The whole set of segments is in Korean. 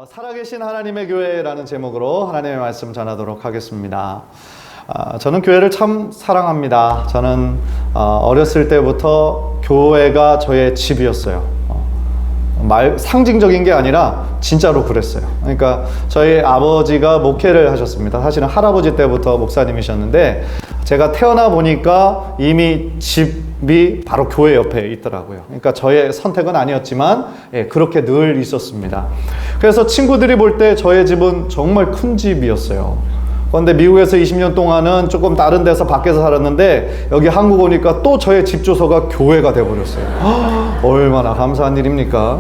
살아계신 하나님의 교회라는 제목으로 하나님의 말씀 전하도록 하겠습니다. 저는 교회를 참 사랑합니다. 저는 어렸을 때부터 교회가 저의 집이었어요. 상징적인 게 아니라 진짜로 그랬어요. 그러니까 저희 아버지가 목회를 하셨습니다. 사실은 할아버지 때부터 목사님이셨는데 제가 태어나 보니까 이미 집이 바로 교회 옆에 있더라고요. 그러니까 저의 선택은 아니었지만 그렇게 늘 있었습니다. 그래서 친구들이 볼 때 저의 집은 정말 큰 집이었어요. 그런데 미국에서 20년 동안은 조금 다른 데서 밖에서 살았는데 여기 한국 오니까 또 저의 집 주소가 교회가 돼버렸어요. 얼마나 감사한 일입니까?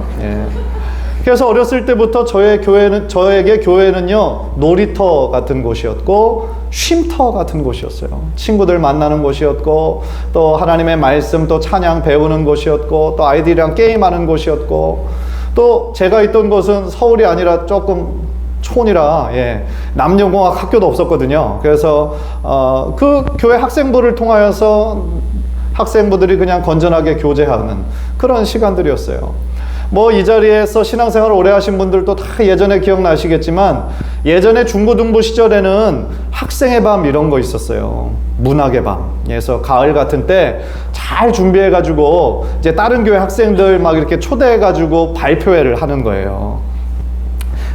그래서 어렸을 때부터 저에게 교회는요, 놀이터 같은 곳이었고 쉼터 같은 곳이었어요. 친구들 만나는 곳이었고 또 하나님의 말씀 또 찬양 배우는 곳이었고 또 아이들이랑 게임하는 곳이었고 또 제가 있던 곳은 서울이 아니라 조금 촌이라 남녀공학 학교도 없었거든요. 그래서 그 교회 학생부를 통하여서 학생부들이 그냥 건전하게 교제하는 그런 시간들이었어요. 뭐 이 자리에서 신앙생활 오래 하신 분들도 다 예전에 기억나시겠지만 예전에 중고등부 시절에는 학생의 밤 이런 거 있었어요. 문학의 밤. 그래서 가을 같은 때 잘 준비해가지고 이제 다른 교회 학생들 막 이렇게 초대해가지고 발표회를 하는 거예요.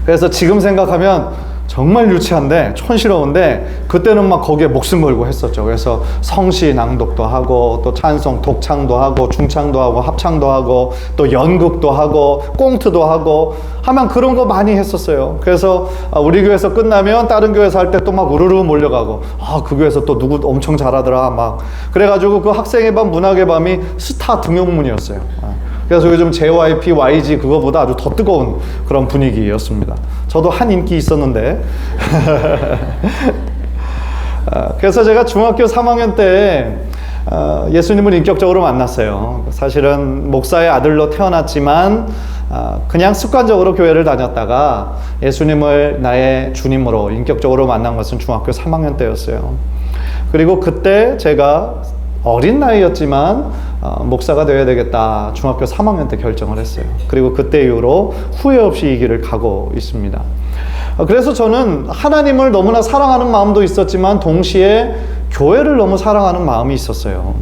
그래서 지금 생각하면 정말 유치한데 촌스러운데 그때는 막 거기에 목숨 걸고 했었죠. 그래서 성시 낭독도 하고 또 찬송 독창도 하고 중창도 하고 합창도 하고 또 연극도 하고 꽁트도 하고 하면 그런 거 많이 했었어요. 그래서 우리 교회에서 끝나면 다른 교회에서 할 때 또 막 우르르 몰려가고 그 교회에서 또 누구 엄청 잘하더라 막 그래가지고 그 학생의 밤 문학의 밤이 스타 등용문이었어요. 그래서 요즘 JYP, YG 그거보다 아주 더 뜨거운 그런 분위기였습니다. 저도 한 인기 있었는데 그래서 제가 중학교 3학년 때 예수님을 인격적으로 만났어요. 사실은 목사의 아들로 태어났지만 그냥 습관적으로 교회를 다녔다가 예수님을 나의 주님으로 인격적으로 만난 것은 중학교 3학년 때였어요. 그리고 그때 제가 어린 나이였지만 목사가 되어야 되겠다 중학교 3학년 때 결정을 했어요. 그리고 그때 이후로 후회 없이 이 길을 가고 있습니다. 그래서 저는 하나님을 너무나 사랑하는 마음도 있었지만 동시에 교회를 너무 사랑하는 마음이 있었어요.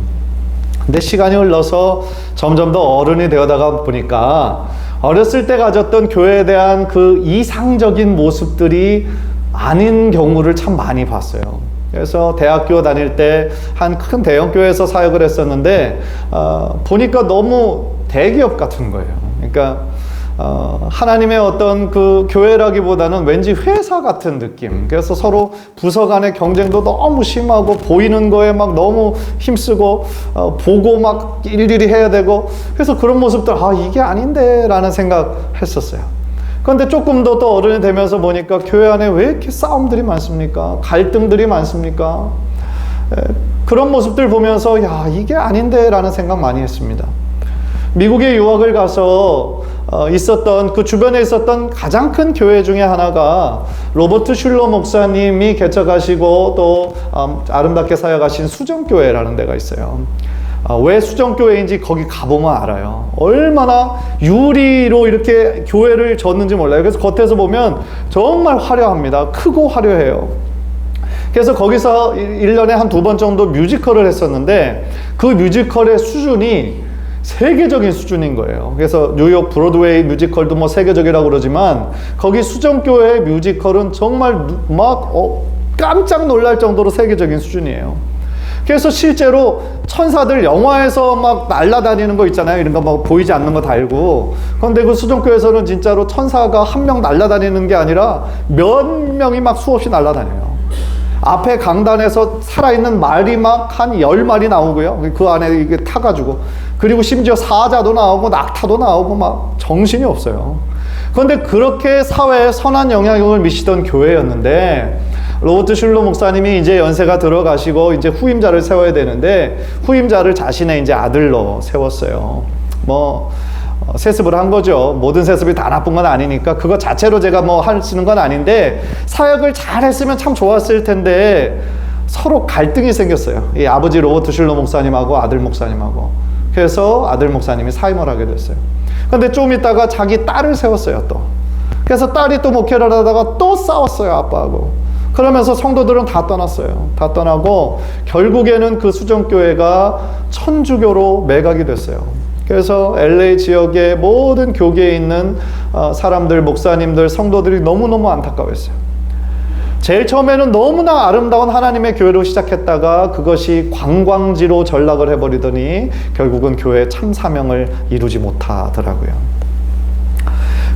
근데 시간이 흘러서 점점 더 어른이 되어다가 보니까 어렸을 때 가졌던 교회에 대한 그 이상적인 모습들이 아닌 경우를 참 많이 봤어요. 그래서 대학교 다닐 때 한 큰 대형교회에서 사역을 했었는데 보니까 너무 대기업 같은 거예요. 그러니까 하나님의 어떤 그 교회라기보다는 왠지 회사 같은 느낌. 그래서 서로 부서 간의 경쟁도 너무 심하고 보이는 거에 막 너무 힘쓰고 보고 막 일일이 해야 되고 그래서 그런 모습들 이게 아닌데 라는 생각했었어요. 그런데 조금 더 또 어른이 되면서 보니까 교회 안에 왜 이렇게 싸움들이 많습니까? 갈등들이 많습니까? 그런 모습들 보면서 이게 아닌데 라는 생각 많이 했습니다. 미국에 유학을 가서 있었던 그 주변에 있었던 가장 큰 교회 중에 하나가 로버트 슐러 목사님이 개척하시고 또 아름답게 사역하신 수정교회라는 데가 있어요. 왜 수정교회인지 거기 가보면 알아요. 얼마나 유리로 이렇게 교회를 졌는지 몰라요. 그래서 겉에서 보면 정말 화려합니다. 크고 화려해요. 그래서 거기서 1년에 한 2번 정도 뮤지컬을 했었는데 그 뮤지컬의 수준이 세계적인 수준인 거예요. 그래서 뉴욕 브로드웨이 뮤지컬도 뭐 세계적이라고 그러지만 거기 수정교회의 뮤지컬은 정말 막 깜짝 놀랄 정도로 세계적인 수준이에요. 그래서 실제로 천사들 영화에서 막 날아다니는 거 있잖아요. 이런 거 막 보이지 않는 거 달고. 그런데 그 수정교회에서는 진짜로 천사가 한 명 날아다니는 게 아니라 몇 명이 막 수없이 날아다녀요. 앞에 강단에서 살아있는 말이 막 한 10마리 나오고요. 그 안에 이게 타가지고. 그리고 심지어 사자도 나오고 낙타도 나오고 막 정신이 없어요. 그런데 그렇게 사회에 선한 영향력을 미치던 교회였는데 로버트 슐러 목사님이 이제 연세가 들어가시고 이제 후임자를 세워야 되는데 후임자를 자신의 이제 아들로 세웠어요. 세습을 한 거죠. 모든 세습이 다 나쁜 건 아니니까 그거 자체로 제가 쓰는 건 아닌데 사역을 잘 했으면 참 좋았을 텐데 서로 갈등이 생겼어요. 이 아버지 로버트 슐러 목사님하고 아들 목사님하고. 그래서 아들 목사님이 사임을 하게 됐어요. 근데 좀 있다가 자기 딸을 세웠어요 또. 그래서 딸이 또 목회를 하다가 또 싸웠어요, 아빠하고. 그러면서 성도들은 다 떠났어요. 다 떠나고 결국에는 그 수정교회가 천주교로 매각이 됐어요. 그래서 LA 지역의 모든 교계에 있는 사람들, 목사님들, 성도들이 너무너무 안타까워했어요. 제일 처음에는 너무나 아름다운 하나님의 교회로 시작했다가 그것이 관광지로 전락을 해버리더니 결국은 교회의 참 사명을 이루지 못하더라고요.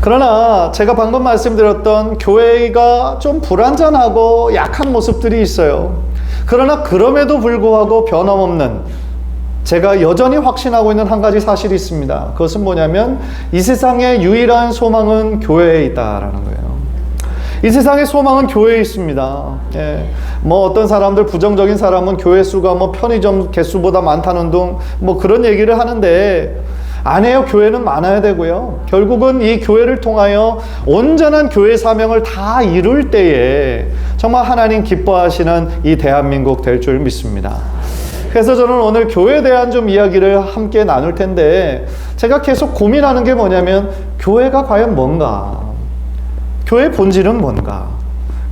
그러나 제가 방금 말씀드렸던 교회가 좀 불완전하고 약한 모습들이 있어요. 그러나 그럼에도 불구하고 변함없는, 제가 여전히 확신하고 있는 한 가지 사실이 있습니다. 그것은 뭐냐면 이 세상의 유일한 소망은 교회에 있다라는 거예요. 이 세상의 소망은 교회에 있습니다. 예. 뭐 어떤 사람들, 부정적인 사람은 교회 수가 뭐 편의점 개수보다 많다는 등 뭐 그런 얘기를 하는데, 아니에요. 교회는 많아야 되고요. 결국은 이 교회를 통하여 온전한 교회 사명을 다 이룰 때에 정말 하나님 기뻐하시는 이 대한민국 될 줄 믿습니다. 그래서 저는 오늘 교회에 대한 좀 이야기를 함께 나눌 텐데, 제가 계속 고민하는 게 뭐냐면 교회가 과연 뭔가? 교회의 본질은 뭔가?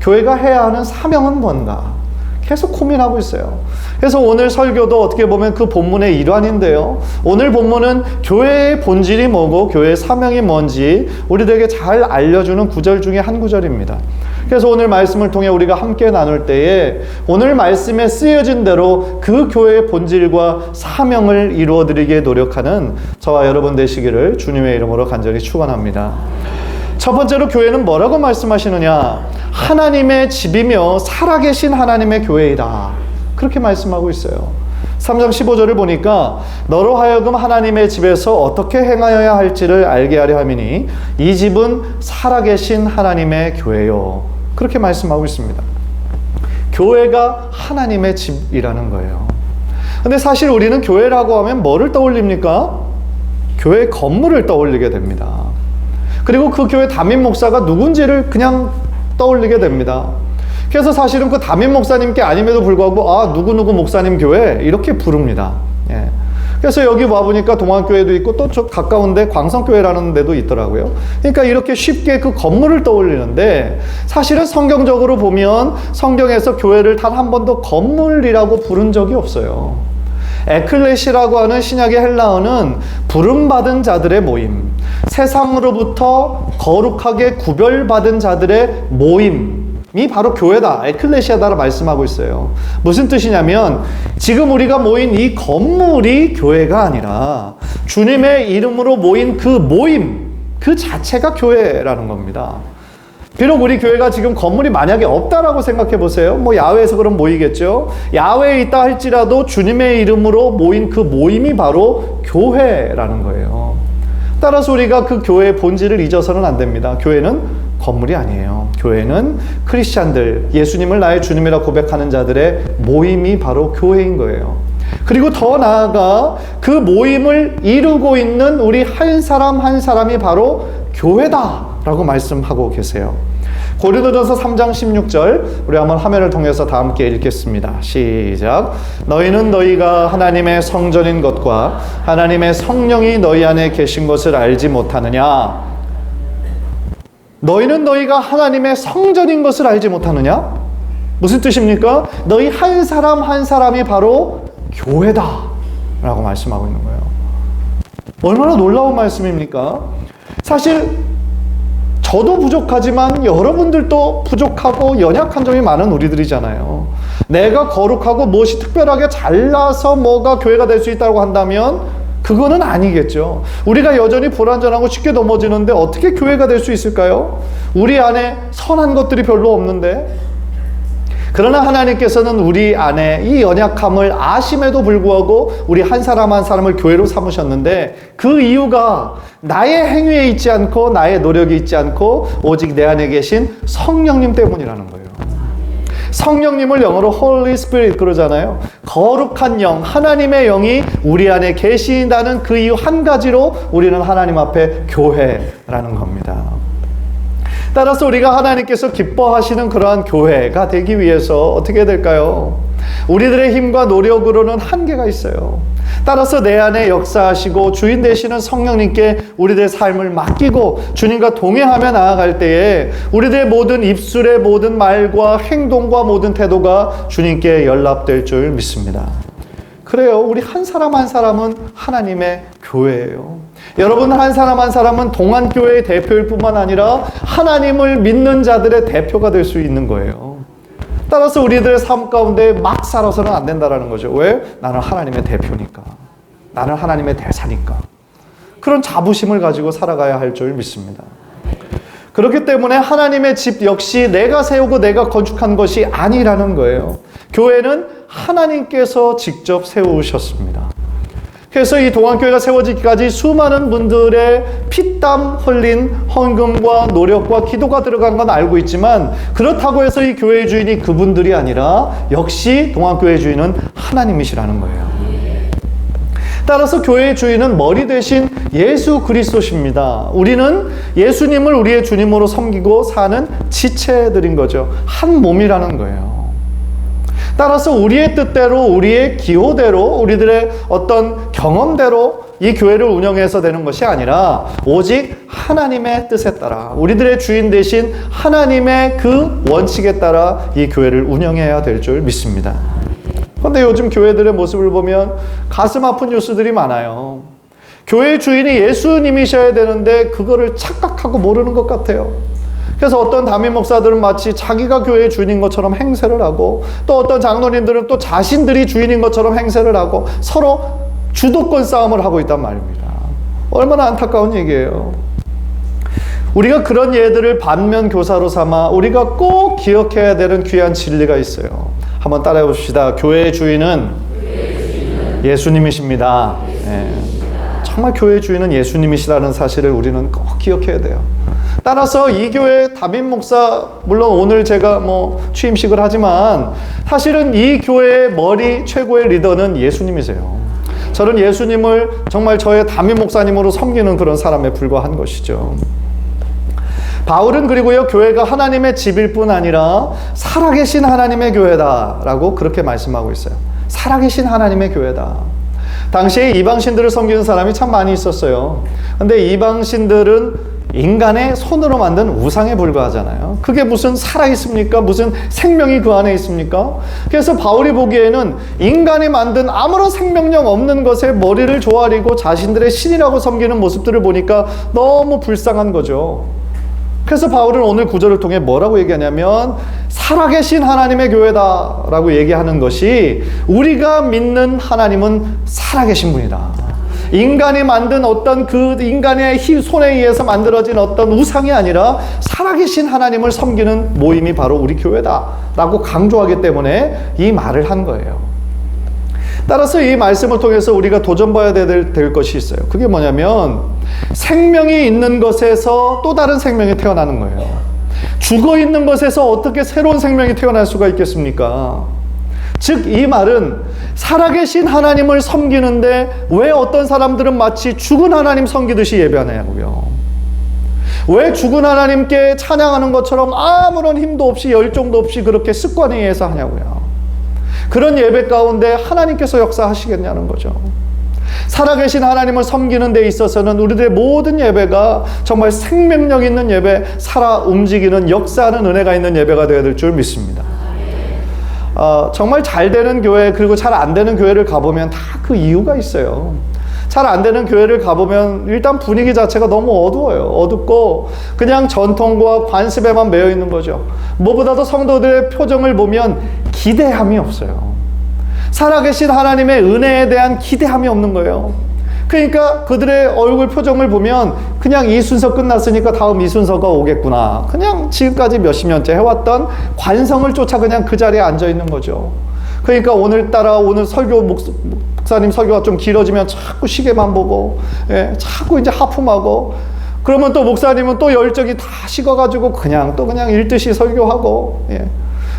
교회가 해야 하는 사명은 뭔가? 계속 고민하고 있어요. 그래서 오늘 설교도 어떻게 보면 그 본문의 일환인데요. 오늘 본문은 교회의 본질이 뭐고 교회의 사명이 뭔지 우리들에게 잘 알려주는 구절 중에 한 구절입니다. 그래서 오늘 말씀을 통해 우리가 함께 나눌 때에 오늘 말씀에 쓰여진 대로 그 교회의 본질과 사명을 이루어드리기에 노력하는 저와 여러분 되시기를 주님의 이름으로 간절히 축원합니다. 첫 번째로 교회는 뭐라고 말씀하시느냐? 하나님의 집이며 살아계신 하나님의 교회이다. 그렇게 말씀하고 있어요. 3장 15절을 보니까 너로 하여금 하나님의 집에서 어떻게 행하여야 할지를 알게 하려 함이니 이 집은 살아계신 하나님의 교회요. 그렇게 말씀하고 있습니다. 교회가 하나님의 집이라는 거예요. 근데 사실 우리는 교회라고 하면 뭐를 떠올립니까? 교회 건물을 떠올리게 됩니다. 그리고 그 교회 담임 목사가 누군지를 그냥 떠올리게 됩니다. 그래서 사실은 그 담임 목사님께 아님에도 불구하고 누구누구 목사님 교회 이렇게 부릅니다. 예. 그래서 여기 와보니까 동안교회도 있고 또 저 가까운데 광성교회라는 데도 있더라고요. 그러니까 이렇게 쉽게 그 건물을 떠올리는데, 사실은 성경적으로 보면 성경에서 교회를 단 한 번도 건물이라고 부른 적이 없어요. 에클레시라고 하는 신약의 헬라어는 부름받은 자들의 모임, 세상으로부터 거룩하게 구별받은 자들의 모임이 바로 교회다, 에클레시아다라 말씀하고 있어요. 무슨 뜻이냐면 지금 우리가 모인 이 건물이 교회가 아니라 주님의 이름으로 모인 그 모임, 그 자체가 교회라는 겁니다. 비록 우리 교회가 지금 건물이 만약에 없다라고 생각해 보세요. 뭐 야외에서 그럼 모이겠죠. 야외에 있다 할지라도 주님의 이름으로 모인 그 모임이 바로 교회라는 거예요. 따라서 우리가 그 교회의 본질을 잊어서는 안 됩니다. 교회는 건물이 아니에요. 교회는 크리스찬들, 예수님을 나의 주님이라 고백하는 자들의 모임이 바로 교회인 거예요. 그리고 더 나아가 그 모임을 이루고 있는 우리 한 사람 한 사람이 바로 교회다라고 말씀하고 계세요. 고린도전서 3장 16절 우리 한번 화면을 통해서 다 함께 읽겠습니다. 시작. 너희는 너희가 하나님의 성전인 것과 하나님의 성령이 너희 안에 계신 것을 알지 못하느냐? 너희는 너희가 하나님의 성전인 것을 알지 못하느냐? 무슨 뜻입니까? 너희 한 사람 한 사람이 바로 교회다 라고 말씀하고 있는 거예요. 얼마나 놀라운 말씀입니까? 사실 저도 부족하지만 여러분들도 부족하고 연약한 점이 많은 우리들이잖아요. 내가 거룩하고 무엇이 특별하게 잘나서 뭐가 교회가 될 수 있다고 한다면 그거는 아니겠죠. 우리가 여전히 불완전하고 쉽게 넘어지는데 어떻게 교회가 될 수 있을까요? 우리 안에 선한 것들이 별로 없는데. 그러나 하나님께서는 우리 안에 이 연약함을 아심에도 불구하고 우리 한 사람 한 사람을 교회로 삼으셨는데, 그 이유가 나의 행위에 있지 않고 나의 노력이 있지 않고 오직 내 안에 계신 성령님 때문이라는 거예요. 성령님을 영어로 Holy Spirit 그러잖아요. 거룩한 영, 하나님의 영이 우리 안에 계신다는 그 이유 한 가지로 우리는 하나님 앞에 교회라는 겁니다. 따라서 우리가 하나님께서 기뻐하시는 그러한 교회가 되기 위해서 어떻게 해야 될까요? 우리들의 힘과 노력으로는 한계가 있어요. 따라서 내 안에 역사하시고 주인 되시는 성령님께 우리들의 삶을 맡기고 주님과 동행하며 나아갈 때에 우리들의 모든 입술의 모든 말과 행동과 모든 태도가 주님께 연락될 줄 믿습니다. 그래요. 우리 한 사람 한 사람은 하나님의 교회예요. 여러분 한 사람 한 사람은 동안교회의 대표일 뿐만 아니라 하나님을 믿는 자들의 대표가 될 수 있는 거예요. 따라서 우리들의 삶 가운데 막 살아서는 안 된다는 거죠. 왜? 나는 하나님의 대표니까. 나는 하나님의 대사니까. 그런 자부심을 가지고 살아가야 할 줄 믿습니다. 그렇기 때문에 하나님의 집 역시 내가 세우고 내가 건축한 것이 아니라는 거예요. 교회는 하나님께서 직접 세우셨습니다. 그래서 이 동안교회가 세워지기까지 수많은 분들의 피땀 흘린 헌금과 노력과 기도가 들어간 건 알고 있지만 그렇다고 해서 이 교회의 주인이 그분들이 아니라 역시 동안교회의 주인은 하나님이시라는 거예요. 따라서 교회의 주인은 머리 대신 예수 그리스도십니다. 우리는 예수님을 우리의 주님으로 섬기고 사는 지체들인 거죠. 한 몸이라는 거예요. 따라서 우리의 뜻대로, 우리의 기호대로, 우리들의 어떤 경험대로 이 교회를 운영해서 되는 것이 아니라 오직 하나님의 뜻에 따라 우리들의 주인 되신 하나님의 그 원칙에 따라 이 교회를 운영해야 될 줄 믿습니다. 그런데 요즘 교회들의 모습을 보면 가슴 아픈 뉴스들이 많아요. 교회의 주인이 예수님이셔야 되는데 그거를 착각하고 모르는 것 같아요. 그래서 어떤 담임 목사들은 마치 자기가 교회의 주인인 것처럼 행세를 하고 또 어떤 장로님들은 또 자신들이 주인인 것처럼 행세를 하고 서로 주도권 싸움을 하고 있단 말입니다. 얼마나 안타까운 얘기예요. 우리가 그런 예들을 반면 교사로 삼아 우리가 꼭 기억해야 되는 귀한 진리가 있어요. 한번 따라해 봅시다. 교회의 주인은 예수님이십니다. 네. 정말 교회의 주인은 예수님이시라는 사실을 우리는 꼭 기억해야 돼요. 따라서 이 교회 담임 목사, 물론 오늘 제가 취임식을 하지만 사실은 이 교회의 머리 최고의 리더는 예수님이세요. 저는 예수님을 정말 저의 담임 목사님으로 섬기는 그런 사람에 불과한 것이죠. 바울은 그리고요, 교회가 하나님의 집일 뿐 아니라 살아계신 하나님의 교회다라고 그렇게 말씀하고 있어요. 살아계신 하나님의 교회다. 당시에 이방신들을 섬기는 사람이 참 많이 있었어요. 근데 이방신들은 인간의 손으로 만든 우상에 불과하잖아요. 그게 무슨 살아있습니까? 무슨 생명이 그 안에 있습니까? 그래서 바울이 보기에는 인간이 만든 아무런 생명력 없는 것에 머리를 조아리고 자신들의 신이라고 섬기는 모습들을 보니까 너무 불쌍한 거죠. 그래서 바울은 오늘 구절을 통해 뭐라고 얘기하냐면 살아계신 하나님의 교회다라고 얘기하는 것이 우리가 믿는 하나님은 살아계신 분이다. 인간이 만든 어떤 그 인간의 손에 의해서 만들어진 어떤 우상이 아니라 살아계신 하나님을 섬기는 모임이 바로 우리 교회다라고 강조하기 때문에 이 말을 한 거예요. 따라서 이 말씀을 통해서 우리가 도전봐야 될 것이 있어요. 그게 뭐냐면 생명이 있는 것에서 또 다른 생명이 태어나는 거예요. 죽어 있는 것에서 어떻게 새로운 생명이 태어날 수가 있겠습니까? 즉 이 말은 살아계신 하나님을 섬기는데 왜 어떤 사람들은 마치 죽은 하나님 섬기듯이 예배하냐고요. 왜 죽은 하나님께 찬양하는 것처럼 아무런 힘도 없이 열정도 없이 그렇게 습관에 의해서 하냐고요. 그런 예배 가운데 하나님께서 역사하시겠냐는 거죠. 살아계신 하나님을 섬기는 데 있어서는 우리들의 모든 예배가 정말 생명력 있는 예배, 살아 움직이는 역사하는 은혜가 있는 예배가 되어야 될 줄 믿습니다. 정말 잘 되는 교회 그리고 잘 안 되는 교회를 가보면 다 그 이유가 있어요. 잘 안 되는 교회를 가보면 일단 분위기 자체가 너무 어두워요. 어둡고 그냥 전통과 관습에만 매여 있는 거죠. 무엇보다도 성도들의 표정을 보면 기대함이 없어요. 살아계신 하나님의 은혜에 대한 기대함이 없는 거예요. 그러니까 그들의 얼굴 표정을 보면 그냥 이 순서 끝났으니까 다음 이 순서가 오겠구나. 그냥 지금까지 몇십 년째 해왔던 관성을 쫓아 그냥 그 자리에 앉아 있는 거죠. 그러니까 오늘따라 오늘 목사님 설교가 좀 길어지면 자꾸 시계만 보고, 자꾸 이제 하품하고, 그러면 또 목사님은 또 열정이 다 식어가지고 그냥 읽듯이 설교하고,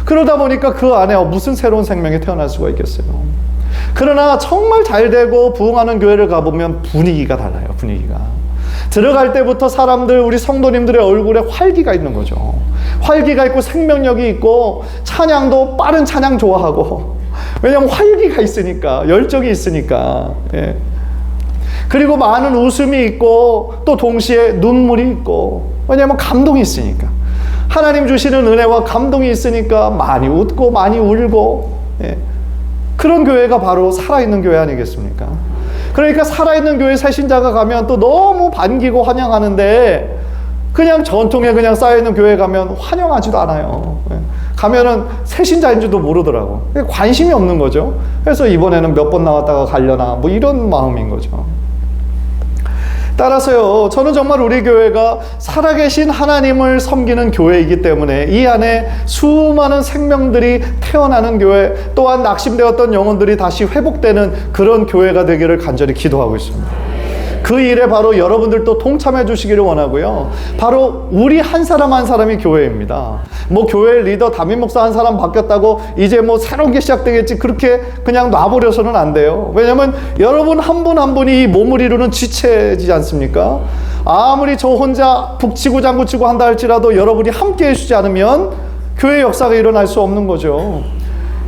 그러다 보니까 그 안에 무슨 새로운 생명이 태어날 수가 있겠어요. 그러나 정말 잘 되고 부흥하는 교회를 가보면 분위기가 달라요. 분위기가 들어갈 때부터 사람들, 우리 성도님들의 얼굴에 활기가 있는 거죠. 활기가 있고 생명력이 있고 찬양도 빠른 찬양 좋아하고 왜냐하면 활기가 있으니까, 열정이 있으니까. 예. 그리고 많은 웃음이 있고 또 동시에 눈물이 있고, 왜냐하면 감동이 있으니까. 하나님 주시는 은혜와 감동이 있으니까 많이 웃고 많이 울고, 예. 그런 교회가 바로 살아있는 교회 아니겠습니까? 그러니까 살아있는 교회 새신자가 가면 또 너무 반기고 환영하는데, 그냥 전통에 그냥 쌓여있는 교회 가면 환영하지도 않아요. 가면은 새신자인 줄도 모르더라고. 관심이 없는 거죠. 그래서 이번에는 몇 번 나왔다가 가려나 뭐 이런 마음인 거죠. 따라서요, 저는 정말 우리 교회가 살아계신 하나님을 섬기는 교회이기 때문에 이 안에 수많은 생명들이 태어나는 교회, 또한 낙심되었던 영혼들이 다시 회복되는 그런 교회가 되기를 간절히 기도하고 있습니다. 그 일에 바로 여러분들도 동참해 주시기를 원하고요. 바로 우리 한 사람 한 사람이 교회입니다. 뭐 교회 리더 담임 목사 한 사람 바뀌었다고 이제 뭐 새로운 게 시작되겠지, 그렇게 그냥 놔버려서는 안 돼요. 왜냐면 여러분 한 분 한 분이 이 몸을 이루는 지체지 않습니까? 아무리 저 혼자 북치고 장구치고 한다 할지라도 여러분이 함께 해주지 않으면 교회 역사가 일어날 수 없는 거죠.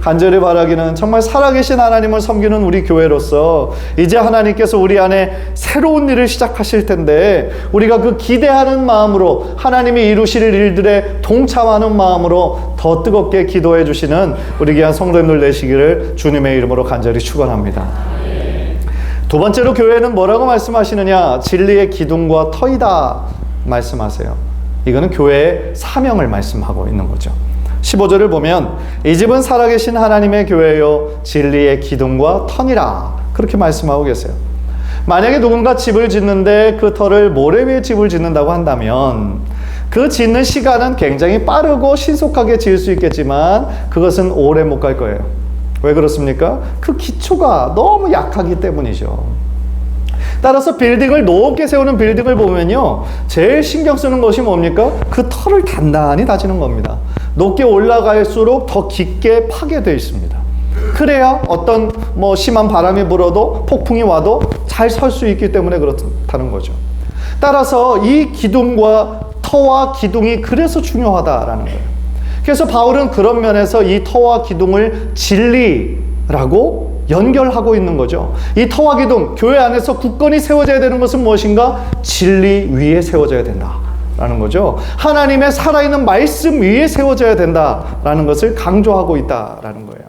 간절히 바라기는 정말 살아계신 하나님을 섬기는 우리 교회로서 이제 하나님께서 우리 안에 새로운 일을 시작하실 텐데, 우리가 그 기대하는 마음으로 하나님이 이루실 일들에 동참하는 마음으로 더 뜨겁게 기도해 주시는 우리 귀한 성도님들 되시기를 주님의 이름으로 간절히 축원합니다. 두 번째로 교회는 뭐라고 말씀하시느냐? 진리의 기둥과 터이다 말씀하세요. 이거는 교회의 사명을 말씀하고 있는 거죠. 15절을 보면 이 집은 살아계신 하나님의 교회요 진리의 기둥과 터니라, 그렇게 말씀하고 계세요. 만약에 누군가 집을 짓는데 그 터를 모래 위에 집을 짓는다고 한다면 그 짓는 시간은 굉장히 빠르고 신속하게 지을 수 있겠지만 그것은 오래 못 갈 거예요. 왜 그렇습니까? 그 기초가 너무 약하기 때문이죠. 따라서 빌딩을 높게 세우는 빌딩을 보면요, 제일 신경 쓰는 것이 뭡니까? 그 터를 단단히 다지는 겁니다. 높게 올라갈수록 더 깊게 파괴되어 있습니다. 그래야 어떤 뭐 심한 바람이 불어도 폭풍이 와도 잘 설 수 있기 때문에 그렇다는 거죠. 따라서 이 기둥과 터와 기둥이 그래서 중요하다라는 거예요. 그래서 바울은 그런 면에서 이 터와 기둥을 진리라고 연결하고 있는 거죠. 이 터와 기둥, 교회 안에서 굳건히 세워져야 되는 것은 무엇인가? 진리 위에 세워져야 된다라는 거죠. 하나님의 살아있는 말씀 위에 세워져야 된다라는 것을 강조하고 있다라는 거예요.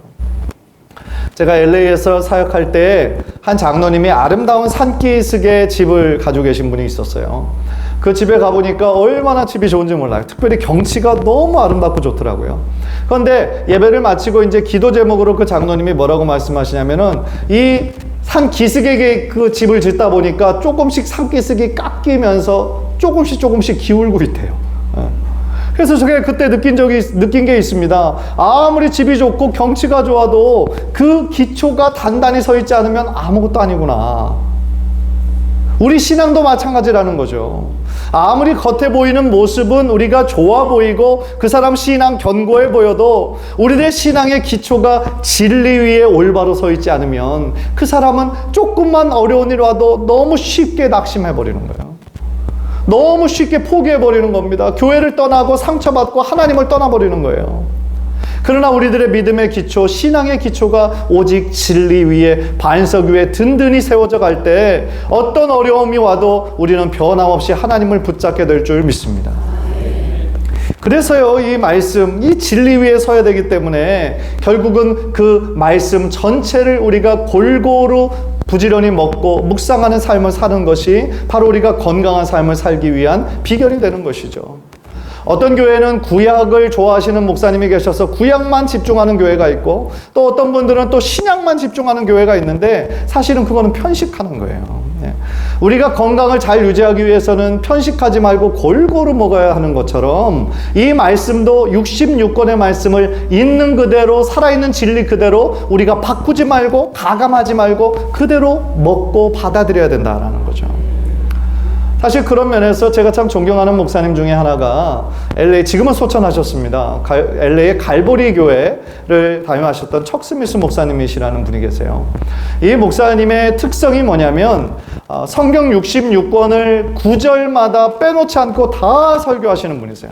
제가 LA에서 사역할 때 한 장로님이 아름다운 산기슭에 집을 가지고 계신 분이 있었어요. 그 집에 가보니까 얼마나 집이 좋은지 몰라요. 특별히 경치가 너무 아름답고 좋더라고요. 그런데 예배를 마치고 이제 기도 제목으로 그 장로님이 뭐라고 말씀하시냐면은, 이 산 기슭에 그 집을 짓다 보니까 조금씩 산 기슭이 깎이면서 조금씩 기울고 있대요. 그래서 제가 그때 느낀 게 있습니다. 아무리 집이 좋고 경치가 좋아도 그 기초가 단단히 서 있지 않으면 아무것도 아니구나. 우리 신앙도 마찬가지라는 거죠. 아무리 겉에 보이는 모습은 우리가 좋아 보이고 그 사람 신앙 견고해 보여도 우리의 신앙의 기초가 진리 위에 올바로 서 있지 않으면 그 사람은 조금만 어려운 일 와도 너무 쉽게 낙심해 버리는 거예요. 너무 쉽게 포기해 버리는 겁니다. 교회를 떠나고 상처받고 하나님을 떠나버리는 거예요. 그러나 우리들의 믿음의 기초, 신앙의 기초가 오직 진리 위에, 반석 위에 든든히 세워져 갈 때 어떤 어려움이 와도 우리는 변함없이 하나님을 붙잡게 될 줄 믿습니다. 그래서요, 이 말씀, 이 진리 위에 서야 되기 때문에 결국은 그 말씀 전체를 우리가 골고루 부지런히 먹고 묵상하는 삶을 사는 것이 바로 우리가 건강한 삶을 살기 위한 비결이 되는 것이죠. 어떤 교회는 구약을 좋아하시는 목사님이 계셔서 구약만 집중하는 교회가 있고, 또 어떤 분들은 또 신약만 집중하는 교회가 있는데 사실은 그거는 편식하는 거예요. 우리가 건강을 잘 유지하기 위해서는 편식하지 말고 골고루 먹어야 하는 것처럼 이 말씀도 66권의 말씀을 있는 그대로, 살아있는 진리 그대로 우리가 바꾸지 말고 가감하지 말고 그대로 먹고 받아들여야 된다는 거죠. 사실 그런 면에서 제가 참 존경하는 목사님 중에 하나가 LA, 지금은 소천하셨습니다. LA의 갈보리 교회를 담임하셨던 척 스미스 목사님이시라는 분이 계세요. 이 목사님의 특성이 뭐냐면 성경 66권을 구절마다 빼놓지 않고 다 설교하시는 분이세요.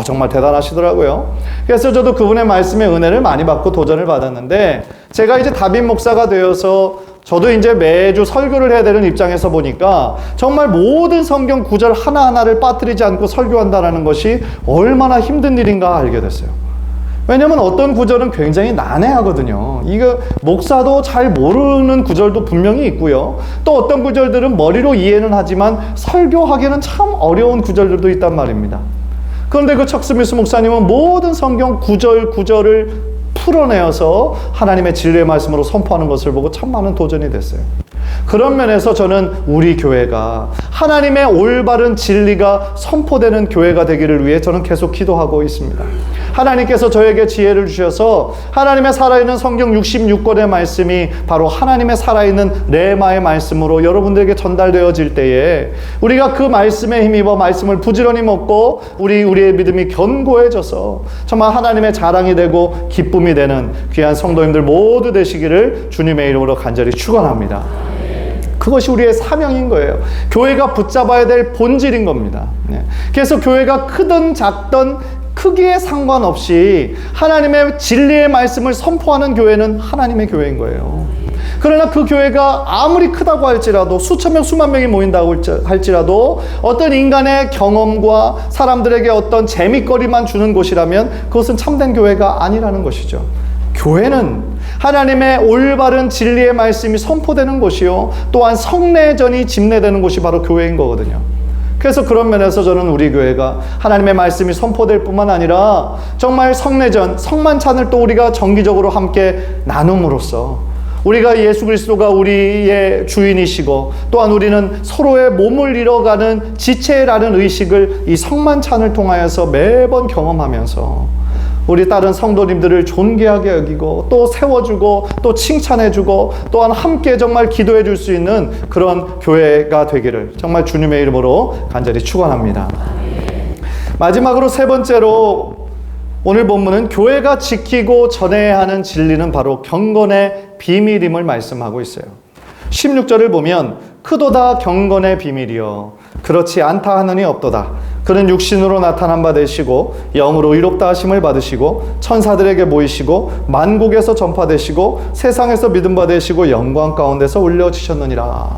정말 대단하시더라고요. 그래서 저도 그분의 말씀에 은혜를 많이 받고 도전을 받았는데, 제가 이제 담임 목사가 되어서 저도 이제 매주 설교를 해야 되는 입장에서 보니까 정말 모든 성경 구절 하나하나를 빠뜨리지 않고 설교한다는 것이 얼마나 힘든 일인가 알게 됐어요. 왜냐면 어떤 구절은 굉장히 난해하거든요. 이거 목사도 잘 모르는 구절도 분명히 있고요. 또 어떤 구절들은 머리로 이해는 하지만 설교하기는 참 어려운 구절들도 있단 말입니다. 그런데 그 척 스미스 목사님은 모든 성경 구절을 풀어내어서 하나님의 진리의 말씀으로 선포하는 것을 보고 참 많은 도전이 됐어요. 그런 면에서 저는 우리 교회가 하나님의 올바른 진리가 선포되는 교회가 되기를 위해 저는 계속 기도하고 있습니다. 하나님께서 저에게 지혜를 주셔서 하나님의 살아있는 성경 66권의 말씀이 바로 하나님의 살아있는 레마의 말씀으로 여러분들에게 전달되어질 때에 우리가 그 말씀에 힘입어 말씀을 부지런히 먹고 우리의 믿음이 견고해져서 정말 하나님의 자랑이 되고 기쁨이 되는 귀한 성도님들 모두 되시기를 주님의 이름으로 간절히 축원합니다. 그것이 우리의 사명인 거예요. 교회가 붙잡아야 될 본질인 겁니다. 그래서 교회가 크든 작든 크기에 상관없이 하나님의 진리의 말씀을 선포하는 교회는 하나님의 교회인 거예요. 그러나 그 교회가 아무리 크다고 할지라도 수천 명, 수만 명이 모인다고 할지라도 어떤 인간의 경험과 사람들에게 어떤 재미거리만 주는 곳이라면 그것은 참된 교회가 아니라는 것이죠. 교회는 하나님의 올바른 진리의 말씀이 선포되는 곳이요, 또한 성례전이 집례되는 곳이 바로 교회인 거거든요. 그래서 그런 면에서 저는 우리 교회가 하나님의 말씀이 선포될 뿐만 아니라 정말 성례전, 성만찬을 또 우리가 정기적으로 함께 나눔으로써 우리가 예수 그리스도가 우리의 주인이시고 또한 우리는 서로의 몸을 이뤄가는 지체라는 의식을 이 성만찬을 통하여서 매번 경험하면서 우리 다른 성도님들을 존귀하게 여기고 또 세워주고 또 칭찬해주고 또한 함께 정말 기도해 줄 수 있는 그런 교회가 되기를 정말 주님의 이름으로 간절히 축원합니다. 마지막으로 세 번째로 오늘 본문은 교회가 지키고 전해야 하는 진리는 바로 경건의 비밀임을 말씀하고 있어요. 16절을 보면 크도다 경건의 비밀이여 그렇지 않다 하느니 없도다. 그는 육신으로 나타난 바 되시고 영으로 의롭다 하심을 받으시고 천사들에게 보이시고 만국에서 전파되시고 세상에서 믿음 바 되시고 영광 가운데서 올려지셨느니라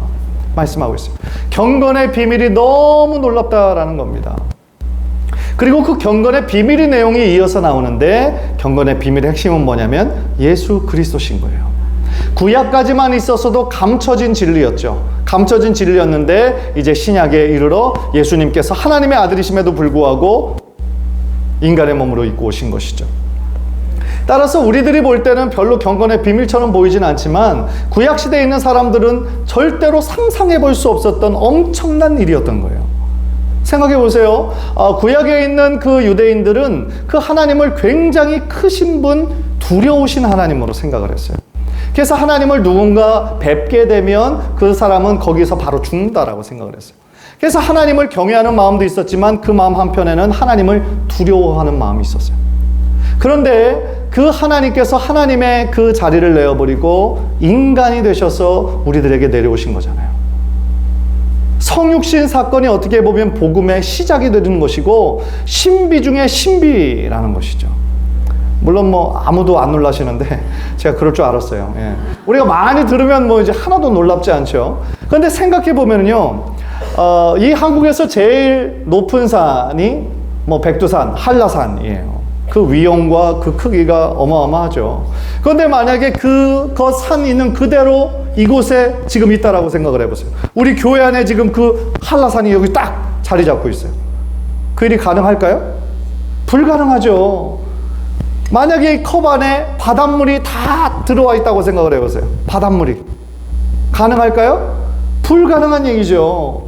말씀하고 있어요. 경건의 비밀이 너무 놀랍다라는 겁니다. 그리고 그 경건의 비밀의 내용이 이어서 나오는데 경건의 비밀의 핵심은 뭐냐면 예수 그리스도신 거예요. 구약까지만 있었어도 감춰진 진리였죠. 감춰진 진리였는데 이제 신약에 이르러 예수님께서 하나님의 아들이심에도 불구하고 인간의 몸으로 입고 오신 것이죠. 따라서 우리들이 볼 때는 별로 경건의 비밀처럼 보이진 않지만 구약시대에 있는 사람들은 절대로 상상해 볼 수 없었던 엄청난 일이었던 거예요. 생각해 보세요. 구약에 있는 그 유대인들은 그 하나님을 굉장히 크신 분, 두려우신 하나님으로 생각을 했어요. 그래서 하나님을 누군가 뵙게 되면 그 사람은 거기서 바로 죽는다라고 생각을 했어요. 그래서 하나님을 경외하는 마음도 있었지만 그 마음 한편에는 하나님을 두려워하는 마음이 있었어요. 그런데 그 하나님께서 하나님의 그 자리를 내어버리고 인간이 되셔서 우리들에게 내려오신 거잖아요. 성육신 사건이 어떻게 보면 복음의 시작이 되는 것이고 신비 중에 신비라는 것이죠. 물론 뭐 아무도 안 놀라시는데 제가 그럴 줄 알았어요. 예. 우리가 많이 들으면 뭐 이제 하나도 놀랍지 않죠. 그런데 생각해 보면요, 이 한국에서 제일 높은 산이 뭐 백두산, 한라산이에요. 그 위험과 그 크기가 어마어마하죠. 그런데 만약에 그 산 있는 그대로 이곳에 지금 있다라고 생각을 해보세요. 우리 교회 안에 지금 그 한라산이 여기 딱 자리 잡고 있어요. 그 일이 가능할까요? 불가능하죠. 만약에 이 컵 안에 바닷물이 다 들어와 있다고 생각을 해보세요. 바닷물이 가능할까요? 불가능한 얘기죠.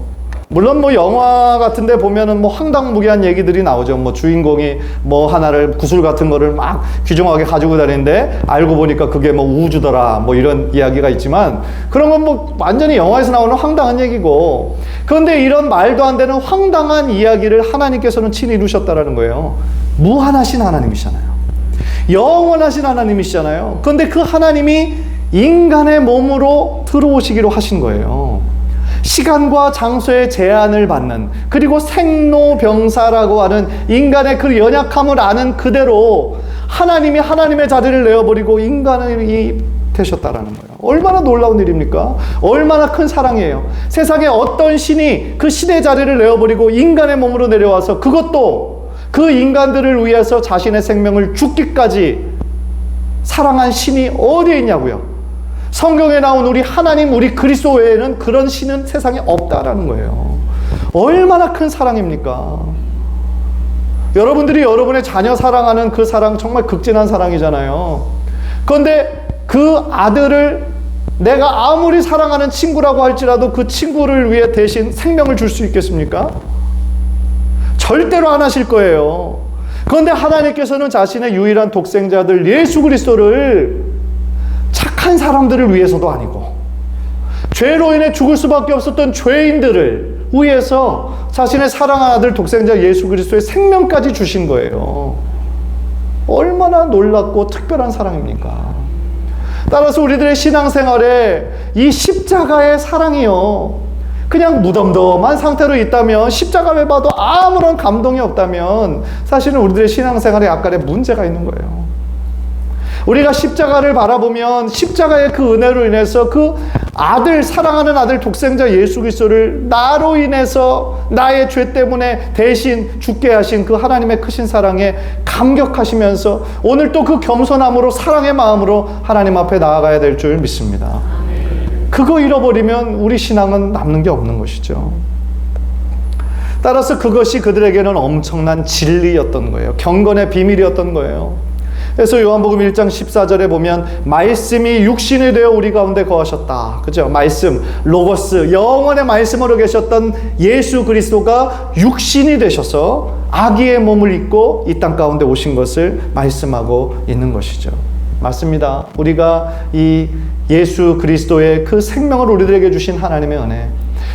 물론 뭐 영화 같은 데 보면은 뭐 황당무계한 얘기들이 나오죠. 뭐 주인공이 뭐 하나를 구슬 같은 거를 막 귀중하게 가지고 다니는데 알고 보니까 그게 뭐 우주더라 뭐 이런 이야기가 있지만 그런 건 뭐 완전히 영화에서 나오는 황당한 얘기고, 그런데 이런 말도 안 되는 황당한 이야기를 하나님께서는 친히 이루셨다라는 거예요. 무한하신 하나님이시잖아요. 영원하신 하나님이시잖아요. 그런데 그 하나님이 인간의 몸으로 들어오시기로 하신 거예요. 시간과 장소의 제한을 받는, 그리고 생로병사라고 하는 인간의 그 연약함을 아는 그대로 하나님이 하나님의 자리를 내어버리고 인간이 되셨다라는 거예요. 얼마나 놀라운 일입니까? 얼마나 큰 사랑이에요. 세상에 어떤 신이 그 신의 자리를 내어버리고 인간의 몸으로 내려와서, 그것도 그 인간들을 위해서 자신의 생명을 죽기까지 사랑한 신이 어디에 있냐고요. 성경에 나온 우리 하나님, 우리 그리스도 외에는 그런 신은 세상에 없다라는 거예요. 얼마나 큰 사랑입니까? 여러분들이 여러분의 자녀 사랑하는 그 사랑 정말 극진한 사랑이잖아요. 그런데 그 아들을 내가 아무리 사랑하는 친구라고 할지라도 그 친구를 위해 대신 생명을 줄 수 있겠습니까? 절대로 안 하실 거예요. 그런데 하나님께서는 자신의 유일한 독생자들 예수 그리스도를 착한 사람들을 위해서도 아니고 죄로 인해 죽을 수밖에 없었던 죄인들을 위해서 자신의 사랑하는 아들 독생자 예수 그리스도의 생명까지 주신 거예요. 얼마나 놀랍고 특별한 사랑입니까? 따라서 우리들의 신앙생활에 이 십자가의 사랑이요, 그냥 무덤덤한 상태로 있다면, 십자가를 봐도 아무런 감동이 없다면 사실은 우리들의 신앙생활에 약간의 문제가 있는 거예요. 우리가 십자가를 바라보면 십자가의 그 은혜로 인해서 그 아들, 사랑하는 아들 독생자 예수 그리스도를 나로 인해서 나의 죄 때문에 대신 죽게 하신 그 하나님의 크신 사랑에 감격하시면서 오늘 또 그 겸손함으로 사랑의 마음으로 하나님 앞에 나아가야 될 줄 믿습니다. 그거 잃어버리면 우리 신앙은 남는 게 없는 것이죠. 따라서 그것이 그들에게는 엄청난 진리였던 거예요. 경건의 비밀이었던 거예요. 그래서 요한복음 1장 14절에 보면 말씀이 육신이 되어 우리 가운데 거하셨다. 그죠? 말씀, 로고스, 영원의 말씀으로 계셨던 예수 그리스도가 육신이 되셔서 아기의 몸을 입고 이 땅 가운데 오신 것을 말씀하고 있는 것이죠. 맞습니다. 우리가 이 예수 그리스도의 그 생명을 우리들에게 주신 하나님의 은혜,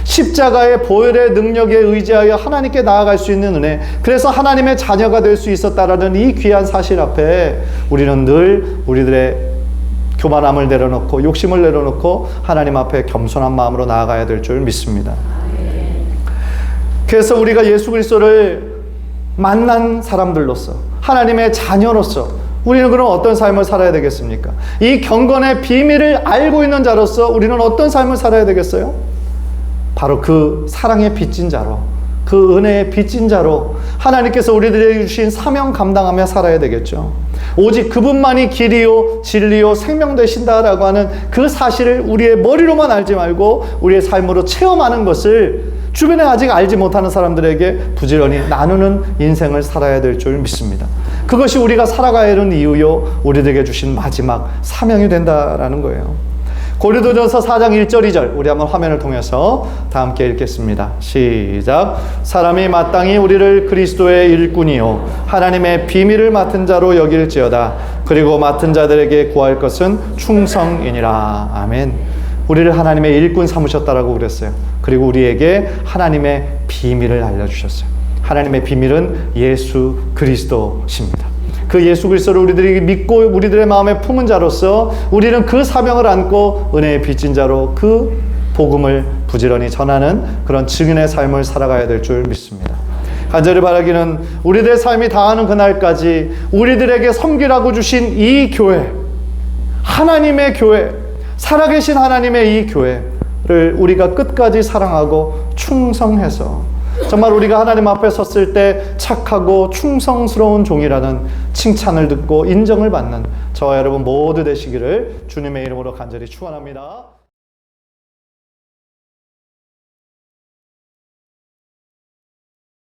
십자가의 보혈의 능력에 의지하여 하나님께 나아갈 수 있는 은혜, 그래서 하나님의 자녀가 될 수 있었다라는 이 귀한 사실 앞에 우리는 늘 우리들의 교만함을 내려놓고 욕심을 내려놓고 하나님 앞에 겸손한 마음으로 나아가야 될 줄 믿습니다. 그래서 우리가 예수 그리스도를 만난 사람들로서, 하나님의 자녀로서 우리는 그럼 어떤 삶을 살아야 되겠습니까? 이 경건의 비밀을 알고 있는 자로서 우리는 어떤 삶을 살아야 되겠어요? 바로 그 사랑의 빚진 자로, 그 은혜의 빚진 자로 하나님께서 우리들에게 주신 사명 감당하며 살아야 되겠죠. 오직 그분만이 길이요 진리요 생명 되신다라고 하는 그 사실을 우리의 머리로만 알지 말고 우리의 삶으로 체험하는 것을 주변에 아직 알지 못하는 사람들에게 부지런히 나누는 인생을 살아야 될 줄 믿습니다. 그것이 우리가 살아가야 하는 이유요, 우리들에게 주신 마지막 사명이 된다라는 거예요. 고린도전서 4장 1절 2절 우리 한번 화면을 통해서 다 함께 읽겠습니다. 시작. 사람이 마땅히 우리를 그리스도의 일꾼이요 하나님의 비밀을 맡은 자로 여길지어다. 그리고 맡은 자들에게 구할 것은 충성이니라. 아멘. 우리를 하나님의 일꾼 삼으셨다라고 그랬어요. 그리고 우리에게 하나님의 비밀을 알려주셨어요. 하나님의 비밀은 예수 그리스도십니다. 그 예수 그리스도를 우리들이 믿고 우리들의 마음에 품은 자로서 우리는 그 사명을 안고 은혜의 빚진 자로 그 복음을 부지런히 전하는 그런 증인의 삶을 살아가야 될 줄 믿습니다. 간절히 바라기는 우리들의 삶이 다하는 그날까지 우리들에게 섬기라고 주신 이 교회, 하나님의 교회, 살아계신 하나님의 이 교회를 우리가 끝까지 사랑하고 충성해서 정말 우리가 하나님 앞에 섰을 때 착하고 충성스러운 종이라는 칭찬을 듣고 인정을 받는 저와 여러분 모두 되시기를 주님의 이름으로 간절히 축원합니다.